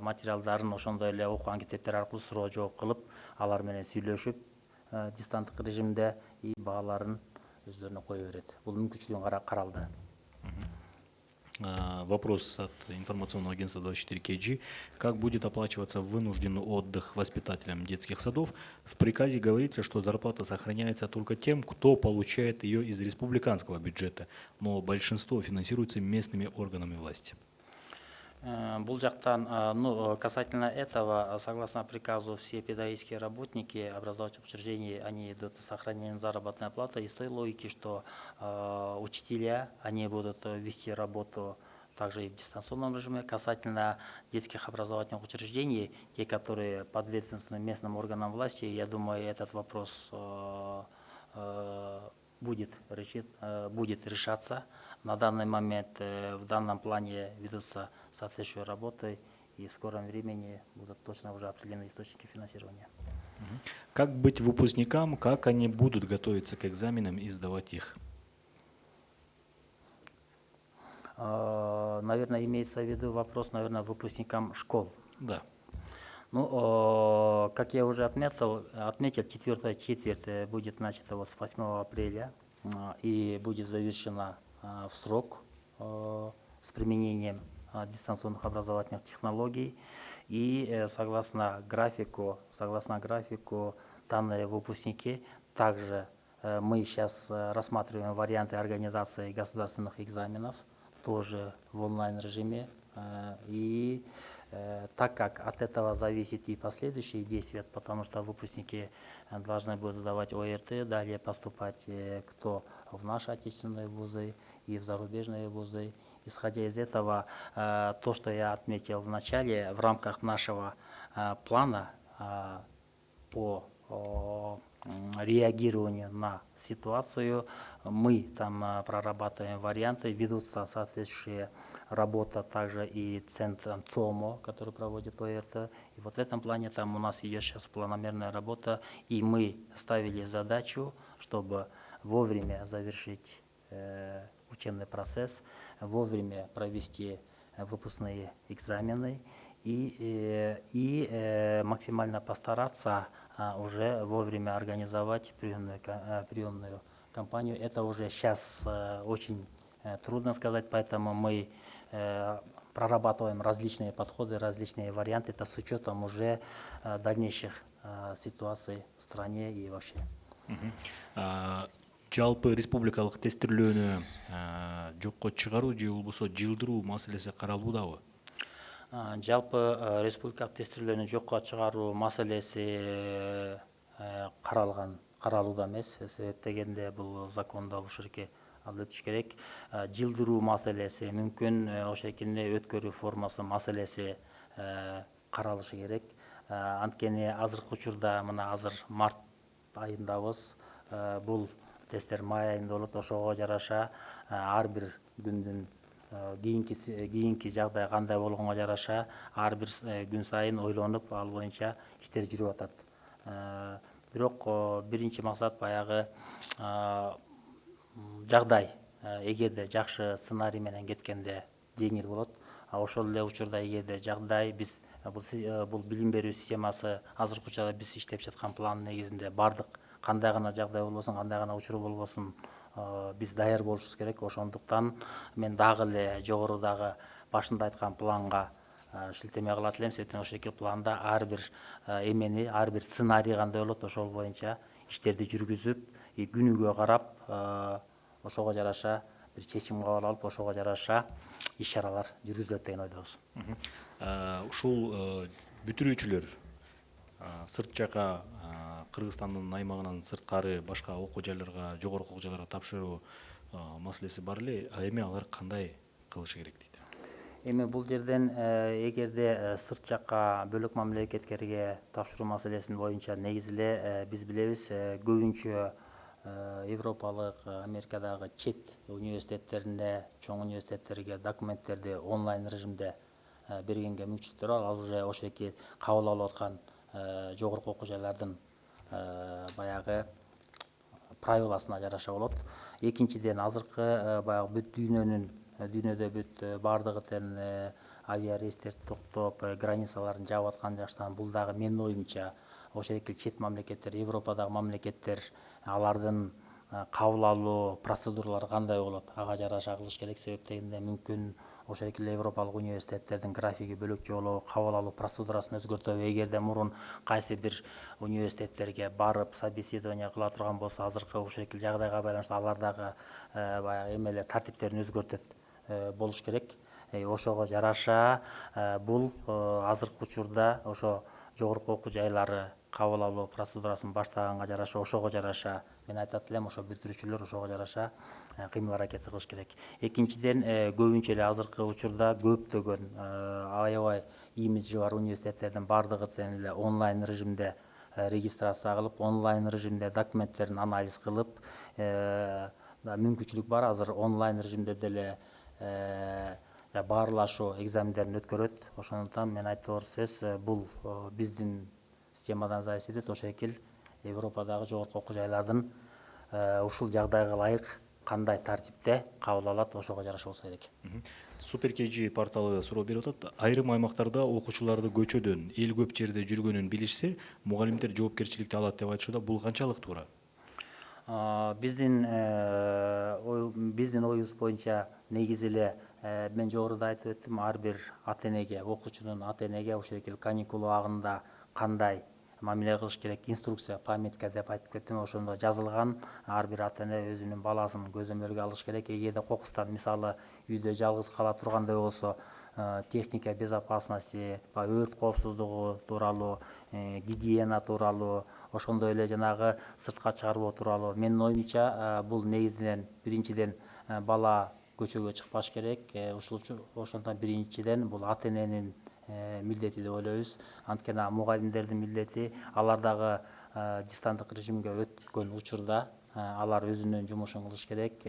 материалдарын ошондой эле окуган китептер аркылуу суроо жооп кылып, алар менен сүйлөшүп, дистанттык режимде и бааларын өздөрүнө кое берет. Бул мүмкүнчүлүгү каралды. Вопрос от информационного агентства 24KG. Как будет оплачиваться вынужденный отдых воспитателям детских садов? В приказе говорится, что зарплата сохраняется только тем, кто получает ее из республиканского бюджета, но большинство финансируется местными органами власти. Бул жактан, касательно этого, согласно приказу, все педагогические работники образовательных учреждений, они идут с сохранением заработной платы, из той логики, что учителя, они будут вести работу также и в дистанционном режиме. Касательно детских образовательных учреждений, те, которые подведомственны местным органам власти, я думаю, этот вопрос будет решаться. На данный момент в данном плане ведутся соответствующие работы, и в скором времени будут точно уже определены источники финансирования. Как быть выпускникам, как они будут готовиться к экзаменам и сдавать их? Наверное, имеется в виду вопрос, наверное, выпускникам школ. Да. Ну, как я уже отметил, четвертая четверть будет начата с 8 апреля и будет завершена в срок с применением дистанционных образовательных технологий. И согласно графику, данные выпускники также мы сейчас рассматриваем варианты организации государственных экзаменов тоже в онлайн-режиме. И так как от этого зависит и последующие действия, потому что выпускники должны будут сдавать ОРТ, далее поступать кто в наши отечественные вузы и в зарубежные вузы. Исходя из этого, то, что я отметил в начале, в рамках нашего плана по реагированию на ситуацию, мы там прорабатываем варианты, ведутся соответствующие работа также и центр ЦОМО, который проводит ОРТ. И вот в этом плане там у нас идет сейчас планомерная работа, и мы ставили задачу, чтобы вовремя завершить учебный процесс, вовремя провести выпускные экзамены и максимально постараться уже вовремя организовать приемную кампанию. Это уже сейчас очень трудно сказать, поэтому мы прорабатываем различные подходы, различные варианты, это с учетом уже дальнейших ситуаций в стране и вообще. Жалпы республикалык тестирлөөнү жокко чыгаруу же болбосо жылдыруу маселеси каралуудабы? Жалпы республикалык тестирлөөнү жокко чыгаруу маселеси каралууда эмес. Себеп дегенде бул закондо ошол жерге алып өтүш керек. Жылдыруу маселеси мүмкүн, ошол экени өткөрүү формасы маселеси каралышы керек. Анткени азыркы учурда мына азыр март айындабыз, бул тесттер май айында болот, ошого жараша ар бир күндүн кийинки жагдай кандай болгонго жараша ар бир күн сайын ойлонуп ал боюнча иштер жүрүп атат. Бирок биринчи максат баягы жагдай эгерде жакшы сценарий менен кеткенде жеңил болот. Ошол эле учурда эгерде жагдай биз бул билим берүү системасы азыркы учурда биз иштеп жаткан план негизинде бардык кандай гана жагдай болбосун, кандай гана учур болбосун биз даяр болушубуз керек. Ошондуктан мен дагы эле жогорудагы башында айткан планга шилтеме кылат элем. Себептен ошол планда ар бир эмени, ар бир сценарий кандай болот, ошол боюнча иштерди жүргүзүп, күнүгө карап, ошого жараша бир чечим кабыл алып, ошого жараша иш чаралар жүргүзүлөт деген ойдобуз. Ушул бүтүрүүчүлөр сырт жака Кыргызстандын аймагынан сырткары башка окуу жайларга, жогорку окуу жайларга тапшыруу маселеси бар эле. Эми алар кандай кылышы керек дейт? Эми бул жерден эгерде сырт жакка бөлөк мамлекеттерге тапшыруу маселесин боюнча негизи эле биз билебиз, көбүнчө Европалык, Америкадагы чет университеттерине, чоң университеттерге документтерди онлайн режимде бергенге мүмкүнчүлүктөр бар. Ал уже ошол кабыл алып аткан жогорку окуу жайлардын баягы правиласына жараша болот. Экинчиден, азыркы баягы бүт дүйнөдө бүт бардыгы тең авиарейстерди токтоп, границаларын жаап аткан жаштан бул дагы менин оюмча ошол чет мамлекеттер, Европадагы мамлекеттер алардын кабыл алуу процедуралары кандай болот, ага жараша кылыш керек. Себеп дегенде мүмкүн ошол эле Европалык университеттердин графиги бөлөкчө болобу, кабыл алуу процедурасын өзгөртөбү. Эгерде мурун кайсы бир университеттерге барып собеседование кыла турган болсо, азыркы ошол жагдайга байланыштуу алардагы баягы эмелер тартиптерин өзгөртөт болуш керек. Ошого жараша бул азыркы учурда ошо жогорку окуу жайлары кабыл алуу процедурасын баштаганга жараша, ошого жараша мен айтат элем, ошо бүтүрүүчүлөр ошого жараша кыймыл аракет кылыш керек. Экинчиден, көбүнчө эле азыркы учурда көптөгөн аябай имиджи бар университеттердин бардыгы тең эле онлайн режимде регистрация кылып, онлайн режимде документтерин анализ кылып, мүмкүнчүлүк бар азыр онлайн режимде деле баарлашуу экзамендерин өткөрөт. Ошондуктан мен айтор сөз бул биздин системадан зависит этет. Ошол эки Европадагы жогорку окуу жайлардын ушул жагдайга ылайык кандай тартипте кабыл алат, ошого жараша болсо керек. Супер KG порталы суроо берип атат. Айрым аймактарда окуучуларды көчөдөн эл көп жерде жүргөнүн билишсе, мугалимдер жоопкерчиликти алат деп айтышууда. Бул канчалык туура? Биздин оюбуз боюнча негизи эле мен жогоруда айтып өттүм, ар бир ата энеге, окуучунун ата энеге ошол эки каникул убагында кандай мамиле кылыш керек, инструкция, памятка деп айтып кеттим, ошондо жазылган. Ар бир ата эне өзүнүн баласын көзөмөлгө алыш керек. Эгерде кокустан мисалы үйдө жалгыз кала тургандай болсо, техника безопасности, өрт коопсуздугу тууралуу, гигиена тууралуу, ошондой эле жанагы сыртка чыгарбоо тууралуу. Менин оюмча бул негизинен биринчиден бала көчөгө чыкпаш керек. Ошондон биринчиден бул ата эненин милдети деп ойлойбуз. Анткени мугалимдердин милдети, алар дагы дистанттык режимге өткөн учурда алар өзүнүн жумушун кылыш керек.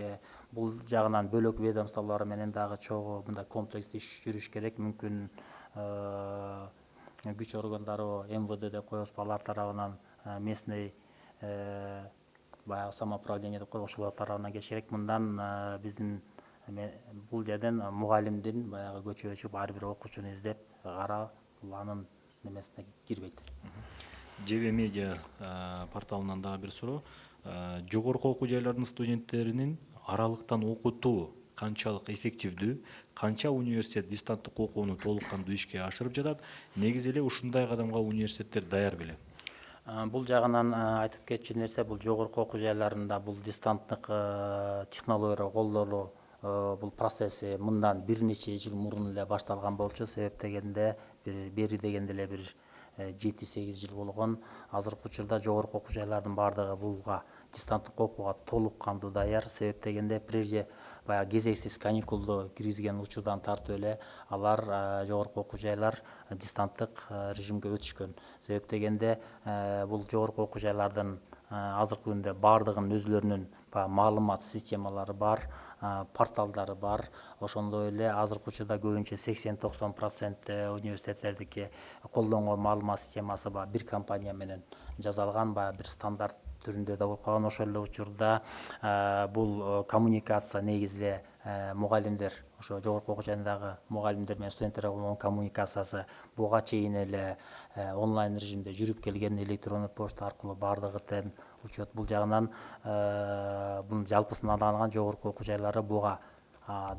Бул жагынан бөлөк ведомстволор менен дагы чогуу мындай комплекстүү иш жүрүш керек. Мүмкүн күч органдары, МВД деп коебуз, алар тарабынан местный баягы самоуправление деп коебуз, ошолор тарабынан келиш керек. Мындан биздин бул жерден мугалимдин баягы көчөгө чыгып ар бир окуучуну издеп карап, бул анын немесине кирбейт. ЖВ Медиа порталынан дагы бир суроо. Жогорку окуу жайлардын студенттеринин аралыктан окутуу канчалык эффективдүү, канча университет дистанттык окууну толук кандуу ишке ашырып жатат? Негизи эле ушундай кадамга университеттер даяр беле? Бул жагынан айтып кетчү нерсе, бул жогорку окуу жайларында бул дистанттык технологиялар колдонуу бул процесси мындан бир нече жыл мурун эле башталган болчу. Себеп дегенде бери дегенде эле бир 7-8 жыл болгон. Азыркы учурда жогорку окуу жайлардын баардыгы булга дистанттык окууга толук кандуу даяр. Себеп дегенде прежде баягы кезексиз каникулду киргизген учурдан тартып эле алар жогорку окуу жайлар дистанттык режимге өтүшкөн. Себеп дегенде бул жогорку окуу жайлардын азыркы күндө баардыгынын өзлөрүнүн маалымат системалары бар, порталдары бар. Ошондой эле азыркы учурда көбүнчө 80-90% университеттердики колдонгон маалымат системасы бир компания менен жасалган, бир стандарт түрүндө да болуп калган. Ошол эле учурда бул коммуникация негизи эле мугалимдер, ошо жогорку окуу жайындагы мугалимдер менен студенттер болгон коммуникациясы буга чейин эле онлайн режимде жүрүп келген, электрондук почта аркылуу баардыгы тең учет. Бул жагынан бунун жалпысына алган жогорку окуу жайлары буга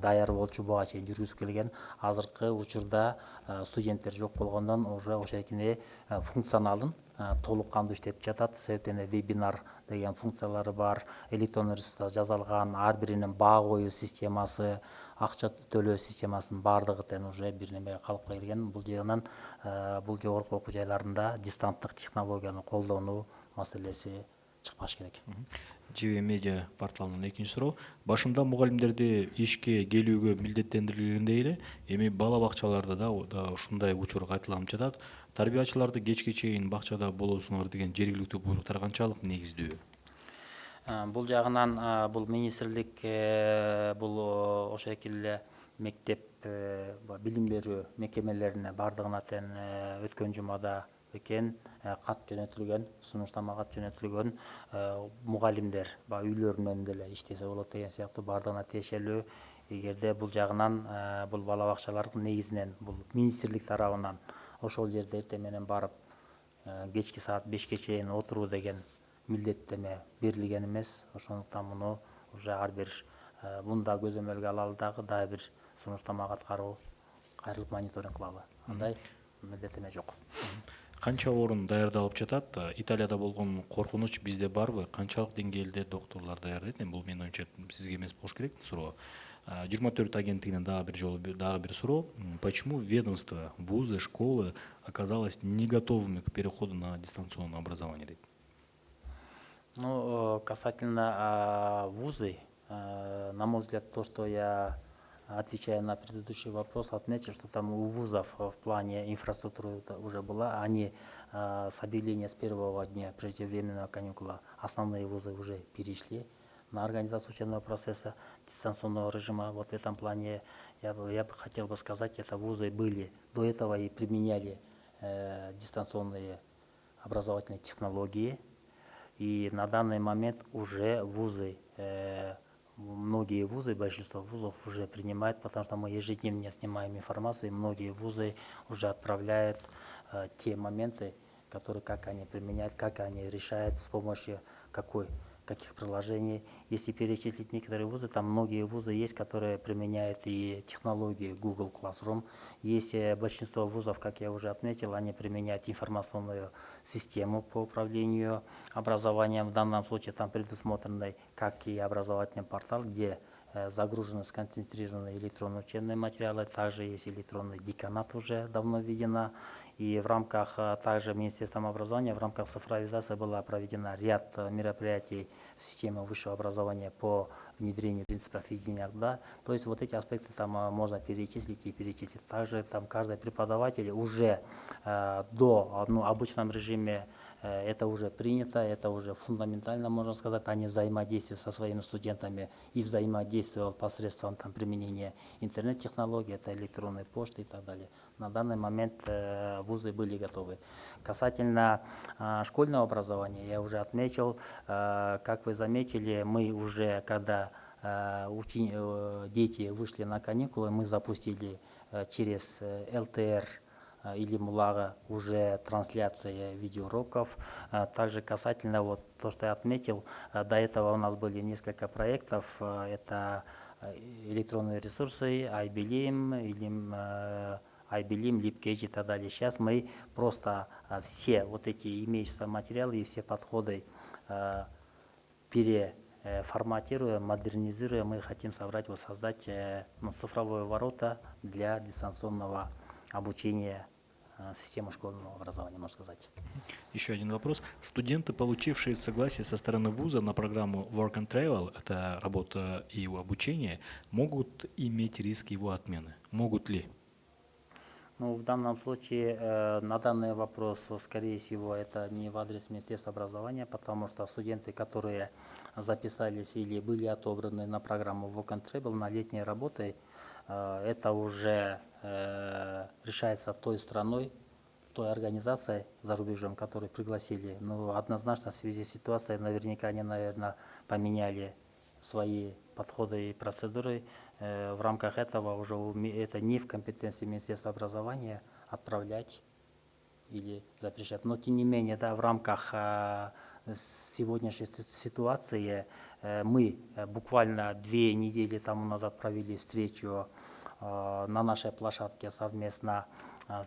даяр болчу, буга чейин жүргүзүп келген. Азыркы учурда студенттер жок болгондон уже ошекини функционалын толук кандуу иштеп жатат. Себептен вебинар деген функциялары бар, электрондук ресурста жазалган, ар биринин баа коюу системасы, акча төлөө системасынын баардыгы тең уже бир немеге калыпка келген. Бул жагынан бул жогорку окуу жайларында дистанттык технологияны колдонуу маселеси чыкпаш керек. ЖВ Медиа порталынан экинчи суроо. Башында мугалимдерди ишке келүүгө милдеттендирилгендей эле, эми бала бакчаларда да ушундай учур кайталанып жатат. Тарбиячыларды кечке чейин бакчада болосуңар деген жергиликтүү буйруктар канчалык негиздүү? Бул жагынан бул министрлик бул ошол эле мектеп билим берүү мекемелерине баардыгына тең өткөн жумада экен кат жөнөтүлгөн, сунуштама кат жөнөтүлгөн. Мугалимдер үйлөрүнөн деле иштесе болот деген сыяктуу баардыгына тиешелүү. Эгерде бул жагынан бул бала бакчалардын негизинен бул министрлик тарабынан ошол жерде эртең менен барып кечки саат 5ке чейин отуруу деген милдеттеме берилген эмес. Ошондуктан муну уже ар бир мында көзөмөлгө алалы дагы бир сунуштама аткаруу, кайрылып мониторинг кылалы. Андай милдеттеме жок. Канча орун даярдалып жатат? Италияда болгон коркунуч бизде барбы? Канчалык деңгээлде доктурлар даярдайт? Бул менин оюмча сизге эмес болуш керек суроо. 24 агенттигинен дагы бир суроо. Почему ведомство, вузы, школы оказалось не готовыми к переходу на дистанционное образование? Касательно вузы, на мой взгляд, то, что я отвечая на предыдущий вопрос, отметил, что там у вузов в плане инфраструктуры уже была. Они с объявления с первого дня преждевременного каникула основные вузы уже перешли на организацию учебного процесса дистанционного режима. Вот в этом плане я бы хотел бы сказать, это вузы были до этого и применяли дистанционные образовательные технологии. И на данный момент уже вузы, многие вузы, большинство вузов уже принимают, потому что мы ежедневно снимаем информацию, и многие вузы уже отправляют те моменты, которые, как они применяют, как они решают, с помощью каких приложений. Если перечислить некоторые вузы, там многие вузы есть, которые применяют и технологии Google Classroom. Есть большинство вузов, как я уже отметил, они применяют информационную систему по управлению образованием. В данном случае там предусмотренный как и образовательный портал, где загружены, сконцентрированы электронные учебные материалы. Также есть электронный деканат, уже давно введена. И в рамках также Министерством образования, в рамках цифровизации была проведена ряд мероприятий в системе высшего образования по внедрению принципов единого окна. То есть вот эти аспекты там можно перечислить и перечислить. Также там каждый преподаватель уже до обычном режиме это уже принято, это уже фундаментально, можно сказать, они взаимодействуют со своими студентами и взаимодействуют посредством там применения интернет-технологий, это электронной почты и так далее. На данный момент вузы были готовы. Касательно школьного образования, я уже отметил, как вы заметили, мы уже, когда дети вышли на каникулы, мы запустили через ЛТР или Мулага уже трансляция видеоуроков. Также касательно вот то, что я отметил, до этого у нас были несколько проектов. Это электронные ресурсы, iBelim, LibCage и так далее. Сейчас мы просто все вот эти имеющиеся материалы и все подходы переформатируем, модернизируем. Мы хотим создать цифровые ворота для дистанционного обучения системы школьного образования, можно сказать. Еще один вопрос. Студенты, получившие согласие со стороны вуза на программу Work and Travel, это работа и его обучение, могут иметь риск его отмены? Могут ли? Ну, в данном случае, на данный вопрос, скорее всего, это не в адрес Министерства образования, потому что студенты, которые записались или были отобраны на программу Work and Travel на летние работы, это уже решается той страной, той организацией за рубежом, которую пригласили. Но однозначно в связи с ситуацией наверняка они, наверное, поменяли свои подходы и процедуры. В рамках этого уже это не в компетенции Министерства образования отправлять или запрещать. Но тем не менее, да, в рамках сегодняшней ситуации мы буквально 2 недели тому назад провели встречу на нашей площадке совместно.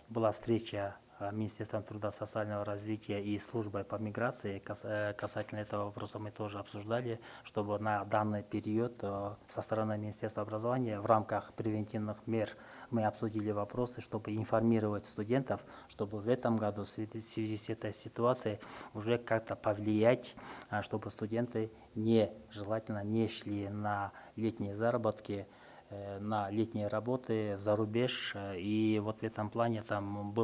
Была встреча Министерством труда и социального развития и службой по миграции. Касательно этого вопроса мы тоже обсуждали, чтобы на данный период со стороны Министерства образования в рамках превентивных мер мы обсудили вопросы, чтобы информировать студентов, чтобы в этом году в связи с этой ситуацией уже как-то повлиять, чтобы студенты желательно не шли на летние заработки, на летние работы за рубеж. И вот в этом плане там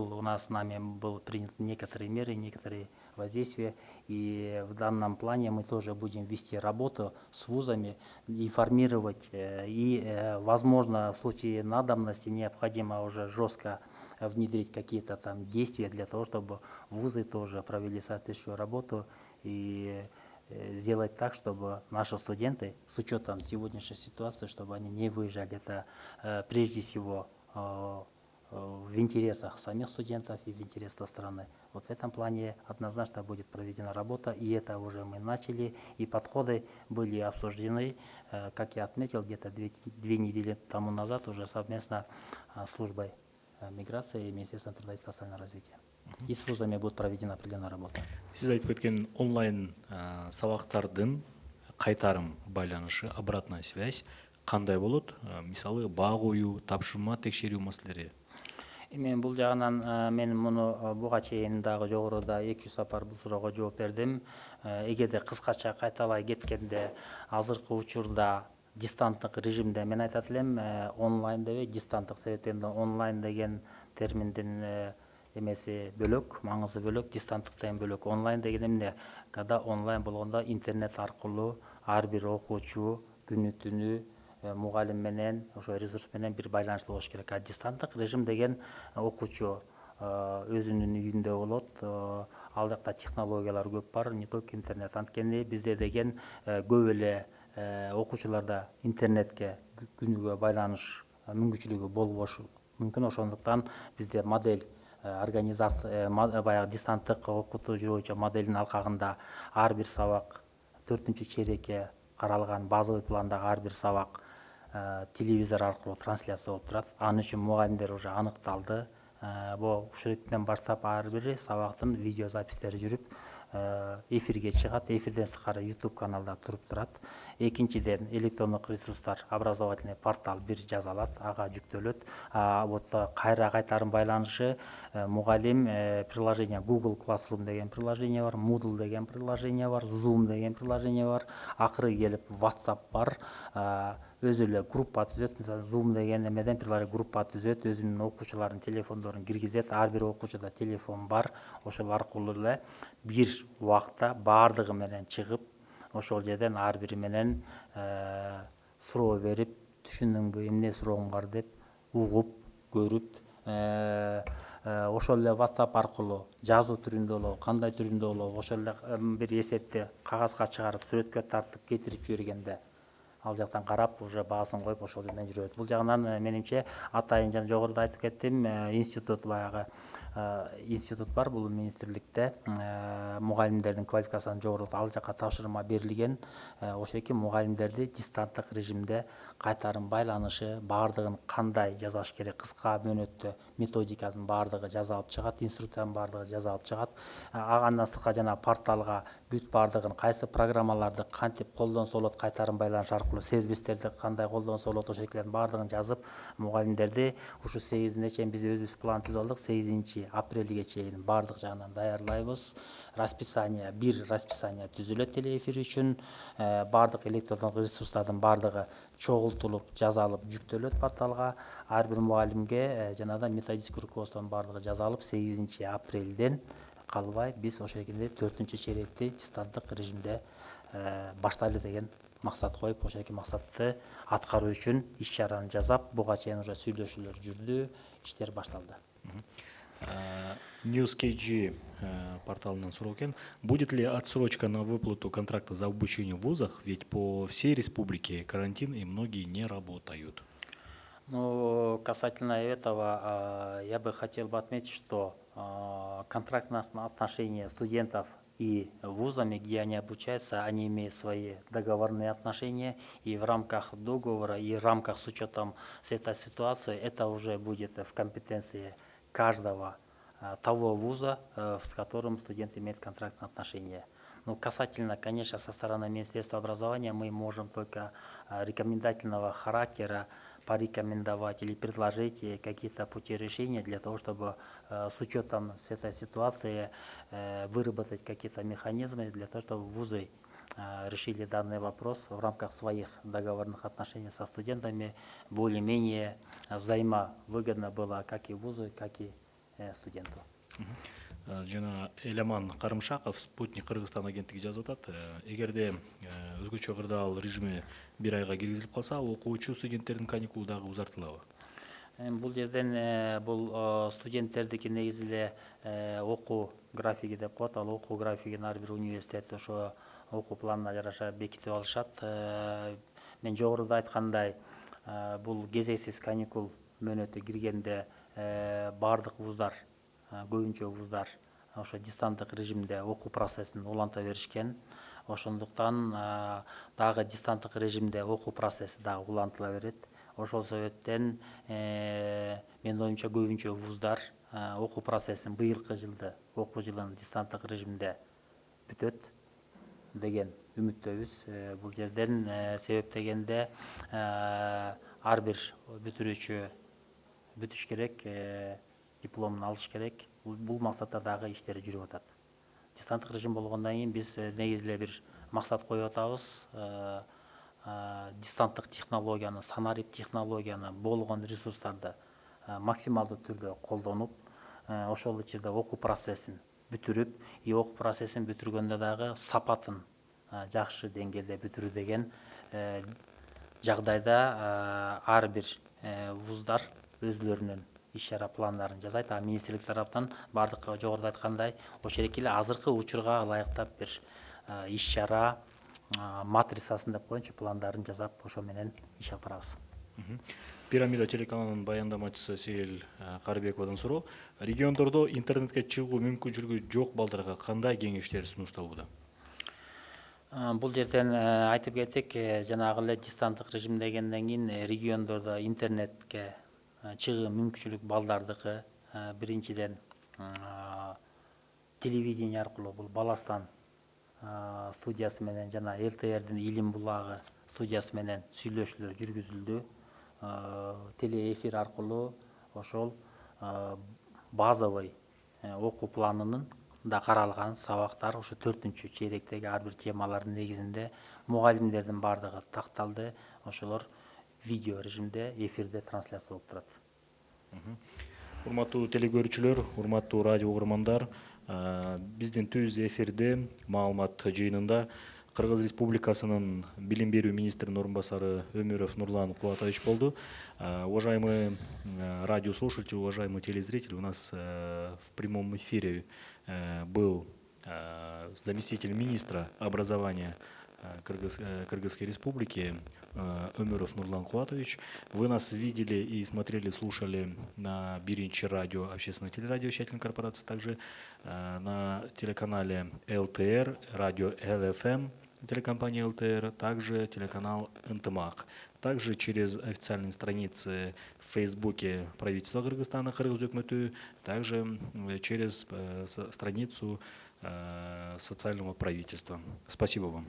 нами был принят некоторые меры, некоторые воздействия. И в данном плане мы тоже будем вести работу с вузами, информировать. И, возможно, в случае надобности необходимо уже жестко внедрить какие-то там действия для того, чтобы вузы тоже провели соответствующую работу и сделать так, чтобы наши студенты, с учетом сегодняшней ситуации, чтобы они не выезжали. Это прежде всего в интересах самих студентов и в интересах страны. Вот в этом плане однозначно будет проведена работа, и это уже мы начали, и подходы были обсуждены, как я отметил, где-то 2 недели тому назад уже совместно с службой миграции и Министерством труда и социального развития. И с вузами будет проведена определенная работа. Сиз айтып кеткен онлайн сабактардын кайтарым байланышы, обратная связь кандай болот? Мисалы баа коюу, тапшырма текшерүү маселелери. Мен бул жагынан мен муну буга чейин дагы жогоруда 2 сапар бул суроого жооп бердим. Эгерде кыскача кайталай кеткенде, азыркы учурда дистанттык режимде мен айтат элем онлайн дебей дистанттык, себептен онлайн деген терминдин эмеси бөлөк, маңызы бөлөк, дистанттыктан бөлөк. Онлайн деген эмне? Когда онлайн болгондо интернет аркылуу ар бир окуучу күнү түнү мугалим менен, ошо ресурс менен бир байланышта болуш керек. А дистанттык режим деген окуучу өзүнүн үйүндө болот, ал жакта технологиялар көп бар, не только интернет. Анткени бизде деген көп эле окуучуларда интернетке күнүгө байланыш мүмкүнчүлүгү болбошу мүмкүн. Ошондуктан бизде модель организация баягы дистанттык окутуу боюнча моделдин алкагында ар бир сабак 4-чейрекке каралган базовый пландагы ар бир сабак телевизор аркылуу трансляция болуп турат. Ал үчүн мугалимдер уже аныкталды. Ушул эртеңден баштап ар бир сабактын видеозапистери жүрүп эфирге чыгат. Эфирден сырткары YouTube каналда туруп турат. Экинчиден, электрондук ресурстар, образовательный портал бир жазалат, ага жүктөлөт. Вот кайра кайтарым байланышы мугалим приложение Google Classroom деген приложение бар, Moodle деген приложение бар, Zoom деген приложение бар. Акыры келип WhatsApp бар. Өзү эле группа түзөт. Мисалы Zoom деген эмеден приложение группа түзөт, өзүнүн окуучуларынын телефондорун киргизет. Ар бир окуучуда телефон бар. Ошол аркылуу эле бир убакта баардыгы менен чыгып, ошол жерден ар бири менен суроо берип, түшүндүңбү, эмне сурооң бар деп угуп, көрүп, ошол эле WhatsApp аркылуу жазуу түрүндө болобу, кандай түрүндө болобу, ошол эле бир эсепти кагазга чыгарып, сүрөткө тартып кетирип жибергенде ал жактан карап, уже баасын коюп, ошол менен жүрөт. Бул жагынан менимче атайын жана жогоруда айтып кеттим, институт баягы институт бар бул министрликте, мугалимдердин квалификациясын жогорулатат, ал жака тапшырма берилген. Ошо эки мугалимдерди дистанттык режимде кайтарым байланышы, баардыгын кандай жасаш керек, кыска мөөнөттө методикасын баардыгы жазалып чыгат, инструкциянын баардыгы жазалып чыгат. Андан сырткары жана порталга бүт баардыгын кайсы программаларды кантип колдонсо болот, кайтарым байланыш аркылуу сервистерди кандай колдонсо болот, ошол экилердин баардыгын жазып, мугалимдерди ушу 8-ине чейин биз өзүбүз план түзүп алдык. 8 апрелге чейин баардык жагынан даярдайбыз. Расписание, бир расписание түзүлөт телеэфир үчүн. Баардык электрондук ресурстардын баардыгы чогултулуп, жазалып, жүктөлөт порталга. Ар бир мугалимге жанагыдай методический руководствонун баардыгы жазалып, 8 апрелден калбай биз ошо экинде 4-чейректи дистанттык режимде баштайлы деген максат коюп, ошол эки максатты аткаруу үчүн иш чараны жасап, буга чейин уже сүйлөшүүлөр жүрдү, иштер башталды. NewsKG порталынан суроо экен. Будет ли отсрочка на выплату контракта за обучение в вузах? Ведь по всей республике карантин и многие не работают. Ну, касательно этого, я бы хотел бы отметить, что контрактные отношения студентов и вузами, где они обучаются, они имеют свои договорные отношения, и в рамках договора, и в рамках с учетом этой ситуации, это уже будет в компетенции каждого того вуза, с которым студент имеет контрактные отношения. Ну, касательно, конечно, со стороны Министерства образования мы можем только рекомендательного характера порекомендовать или предложить какие-то пути решения для того, чтобы с учетом с этой ситуации выработать какие-то механизмы для того, чтобы вузы решили данный вопрос в рамках своих договорных отношений со студентами, более-менее взаимовыгодно было как и вузу, как и студенту. Жана Эляман Карымшаков, Спутник Кыргызстан агенттиги жазып атат. Эгерде өзгөчө кырдаал режими бир айга киргизилип калса, окуучу студенттердин каникулу дагы узартылабы? Бул жерден бул студенттердики негизи эле окуу графиги деп коет. Ал окуу графигин ар бир университет ошо окуу планына жараша бекитип алышат. Мен жогоруда айткандай, бул кезексиз каникул мөөнөтү киргенде баардык вуздар, көбүнчө вуздар ошо дистанттык режимде окуу процессин уланта беришкен. Ошондуктан дагы дистанттык режимде окуу процесси дагы улантыла берет. Ошол себептен менин оюмча көбүнчө вуздар окуу процессин быйылкы жылды окуу жылын дистанттык режимде бүтөт деген үмүттөбүз. Бул жерден себеп дегенде ар бир бүтүрүүчү бүтүш керек, дипломун алыш керек. Бул максатта дагы иштери жүрүп атат. Дистанттык режим болгондон кийин биз негизи эле бир максат коюп атабыз. дистанттык технологияны, санарип технологияны, болгон ресурстарды максималдуу түрдө колдонуп, ошол ичинде окуу процессин бүтүрүп, окуу процессин бүтүргөндө дагы сапатын жакшы деңгээлде бүтүрүү деген жагдайда ар бир вуздар өзлөрүнүн иш чара пландарын жасайт. А министрлик тараптан бардык жогоруда айткандай ошол эле азыркы учурга ылайыктап бир иш чара матрицасын деп коеюнчу, пландарын жасап, ошо менен иш алып барабыз. Пирамида телеканалынын баяндамачысы Сейил Карыбековдон суроо: региондордо интернетке чыгуу мүмкүнчүлүгү жок балдарга кандай кеңештер сунушталууда? Бул жерден айтып кетик, жанагы эле дистанттык режим дегенден кийин региондордо интернетке чыгуу мүмкүнчүлүк балдардыкы биринчиден телевидение аркылуу, бул Баластан студиясы менен жана ЛТРдин Илим булагы студиясы менен сүйлөшүүлөр жүргүзүлдү. Телеэфир аркылуу ошол базовый окуу планынын да каралган сабактар, ошо 4-чейректеги чейректеги ар бир темалардын негизинде мугалимдердин бардыгы такталды. Ошолор видео режимде эфирде трансляция болуп турат. Урматтуу телекөрүүчүлөр, урматтуу радио угармандар, биздин түз эфирде маалымат жыйынында Кыргыз Республикасынын билим берүү министринин орун басары Өмүров Нурлан Кубатович болду. Уважаемые радиослушатели, уважаемые телезрители, у нас в прямом эфире был заместитель министра образования Кыргызской Республики Өмүров Нурлан Кубатович. Вы нас видели и смотрели, слушали на Биринчи радио, общественной телерадиовещательной корпорации, также на телеканале ЛТР, радио ЛФМ, телекомпания ЛТР, также телеканал НТМАК. Также через официальные страницы в Фейсбуке правительства Кыргызстана, Кыргыз өкмөтү, также через страницу социального правительства. Спасибо вам.